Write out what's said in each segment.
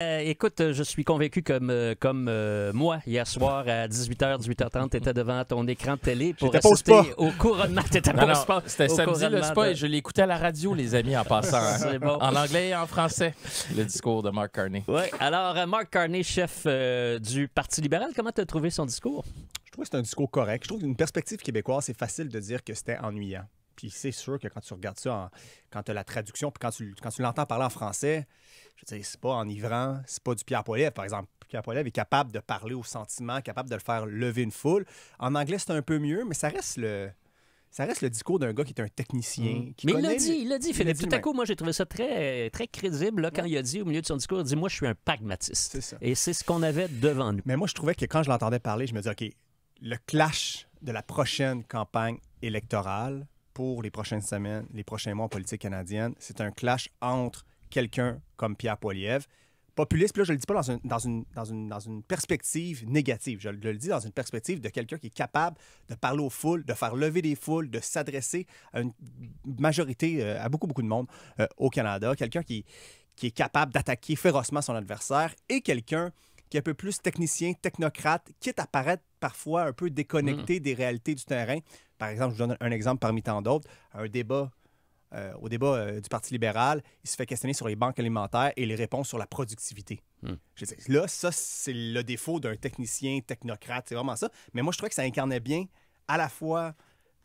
Écoute, je suis convaincu comme moi, hier soir à 18h, 18h30, tu étais devant ton écran de télé pour assister au couronnement. T'étais pas au spa. C'était samedi le spa et je l'ai écouté à la radio, les amis, en passant. C'est bon. En anglais et en français, le discours de Mark Carney. Oui, alors Mark Carney, chef du Parti libéral, comment tu as trouvé son discours? Je trouve que c'est un discours correct. Je trouve qu'une perspective québécoise, c'est facile de dire que c'était ennuyant. Puis c'est sûr que quand tu regardes ça, quand tu as la traduction, puis quand tu l'entends parler en français, je veux dire, c'est pas enivrant, c'est pas du Pierre Poilievre, par exemple. Pierre Poilievre est capable de parler aux sentiments, capable de le faire lever une foule. En anglais, c'est un peu mieux, mais ça reste le discours d'un gars qui est un technicien. Qui mais connaît il l'a dit, Philippe. Tout à coup, moi, j'ai trouvé ça très, très crédible là, quand il a dit au milieu de son discours, il dit « Moi, je suis un pragmatiste. » C'est ça. Et c'est ce qu'on avait devant nous. Mais moi, je trouvais que quand je l'entendais parler, je me disais, OK, le clash de la prochaine campagne électorale pour les prochaines semaines, les prochains mois en politique canadienne, c'est un clash entre quelqu'un comme Pierre Poilievre, populiste, puis là, je le dis pas dans une perspective négative, je le dis dans une perspective de quelqu'un qui est capable de parler aux foules, de faire lever des foules, de s'adresser à une majorité, à beaucoup de monde au Canada, quelqu'un qui est capable d'attaquer férocement son adversaire et quelqu'un qui est un peu plus technicien, technocrate, quitte à paraître parfois un peu déconnecté des réalités du terrain. Par exemple, je vous donne un exemple parmi tant d'autres, au débat du Parti libéral, il se fait questionner sur les banques alimentaires et les réponses sur la productivité. Je veux dire, là, ça, c'est le défaut d'un technicien, technocrate, c'est vraiment ça. Mais moi, je trouvais que ça incarnait bien à la fois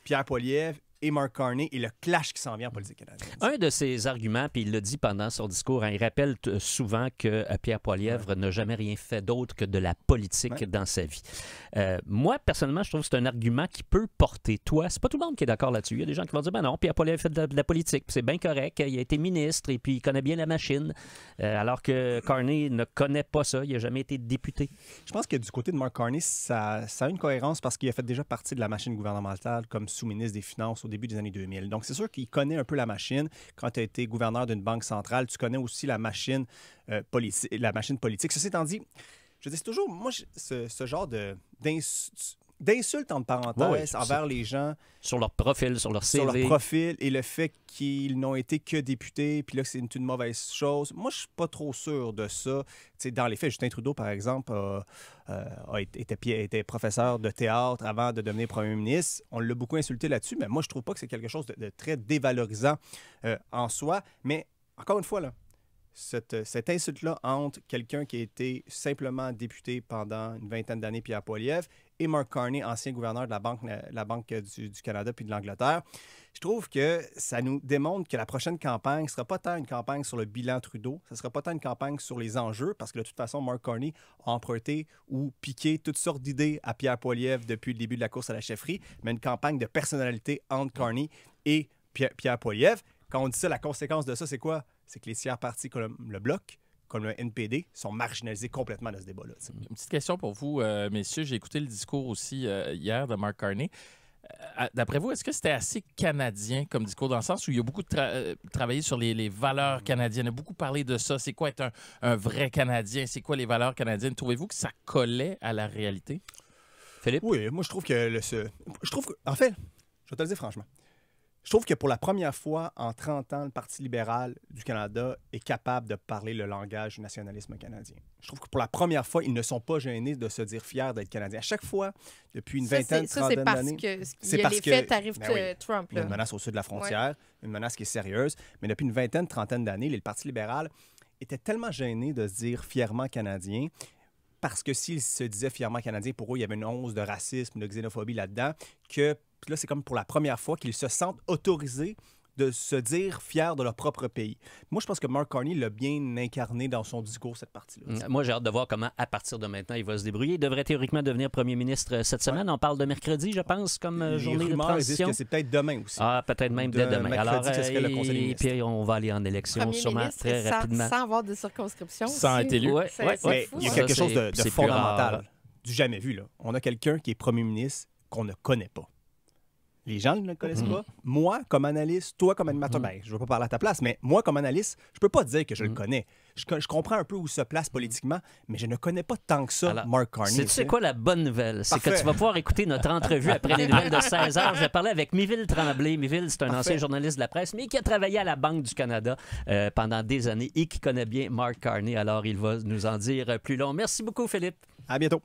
Pierre Poilievre et Mark Carney et le clash qui s'en vient en politique canadienne. Un de ses arguments, puis il l'a dit pendant son discours, il rappelle souvent que Pierre Poilievre n'a jamais rien fait d'autre que de la politique dans sa vie. Moi, personnellement, je trouve que c'est un argument qui peut porter. Toi, c'est pas tout le monde qui est d'accord là-dessus. Il y a des gens qui vont dire, ben non, Pierre Poilievre fait de la politique, puis c'est bien correct, il a été ministre et puis il connaît bien la machine, alors que Carney ne connaît pas ça, il n'a jamais été député. Je pense que du côté de Mark Carney, ça a une cohérence parce qu'il a fait déjà partie de la machine gouvernementale comme sous-ministre des Finances au début des années 2000. Donc, c'est sûr qu'il connaît un peu la machine. Quand tu as été gouverneur d'une banque centrale, tu connais aussi la machine politique. Ceci étant dit, je dis toujours, moi, ce genre d'insultes entre parenthèses envers les gens. Sur leur profil, sur leur CV. Sur leur profil et le fait qu'ils n'ont été que députés, puis là, c'est une mauvaise chose. Moi, je suis pas trop sûr de ça. T'sais, dans les faits, Justin Trudeau, par exemple, était professeur de théâtre avant de devenir premier ministre. On l'a beaucoup insulté là-dessus, mais moi, je trouve pas que c'est quelque chose de très dévalorisant en soi. Mais, encore une fois, là, cette insulte-là entre quelqu'un qui a été simplement député pendant une vingtaine d'années, Pierre Poilievre, et Mark Carney, ancien gouverneur de la Banque du Canada puis de l'Angleterre, je trouve que ça nous démontre que la prochaine campagne ne sera pas tant une campagne sur le bilan Trudeau, ce ne sera pas tant une campagne sur les enjeux, parce que de toute façon, Mark Carney a emprunté ou piqué toutes sortes d'idées à Pierre Poilievre depuis le début de la course à la chefferie, mais une campagne de personnalité entre Carney et Pierre Poilievre. Quand on dit ça, la conséquence de ça, c'est quoi? C'est que les tiers partis comme le Bloc, comme le NPD, sont marginalisés complètement dans ce débat-là. Une petite question pour vous, messieurs. J'ai écouté le discours aussi hier de Mark Carney. D'après vous, est-ce que c'était assez canadien comme discours, dans le sens où il y a beaucoup travaillé sur les valeurs canadiennes, il a beaucoup parlé de ça. C'est quoi être un vrai Canadien? C'est quoi les valeurs canadiennes? Trouvez-vous que ça collait à la réalité? Philippe? Oui, moi, je trouve que... En fait, je vais te le dire franchement. Je trouve que pour la première fois en 30 ans, le Parti libéral du Canada est capable de parler le langage du nationalisme canadien. Je trouve que pour la première fois, ils ne sont pas gênés de se dire fiers d'être Canadiens. À chaque fois, depuis une trentaine d'années... C'est parce que l'effet tarif Trump. Il y a une menace au sud de la frontière, une menace qui est sérieuse. Mais depuis une trentaine d'années, le Parti libéral était tellement gêné de se dire fièrement Canadien, parce que s'ils se disaient fièrement Canadiens, pour eux, il y avait une once de racisme, de xénophobie là-dedans, que... Puis là, c'est comme pour la première fois qu'ils se sentent autorisés de se dire fiers de leur propre pays. Moi, je pense que Mark Carney l'a bien incarné dans son discours, cette partie-là. Moi, j'ai hâte de voir comment, à partir de maintenant, il va se débrouiller. Il devrait théoriquement devenir premier ministre cette semaine. On parle de mercredi, je pense, comme journée de transition. Que c'est peut-être demain aussi. Ah, peut-être même dès demain. Alors, ce serait le Conseil des ministres. Et puis, on va aller en élection sûrement très rapidement. Sans avoir de circonscription. Sans être élu. Mais il y a quelque chose de fondamental, du jamais vu. Là. On a quelqu'un qui est premier ministre qu'on ne connaît pas. Les gens ne le connaissent pas. Moi, comme analyste, toi, comme animateur, je ne veux pas parler à ta place, mais moi, comme analyste, je ne peux pas dire que je le connais. je comprends un peu où se place politiquement, mais je ne connais pas tant que ça Alors, Mark Carney. C'est quoi la bonne nouvelle? C'est que Parfait. tu vas pouvoir écouter notre entrevue après les nouvelles de 16 heures. Je vais parler avec Miville Tremblay. Miville, c'est un ancien journaliste de la presse, mais qui a travaillé à la Banque du Canada pendant des années et qui connaît bien Mark Carney. Alors, il va nous en dire plus long. Merci beaucoup, Philippe. À bientôt.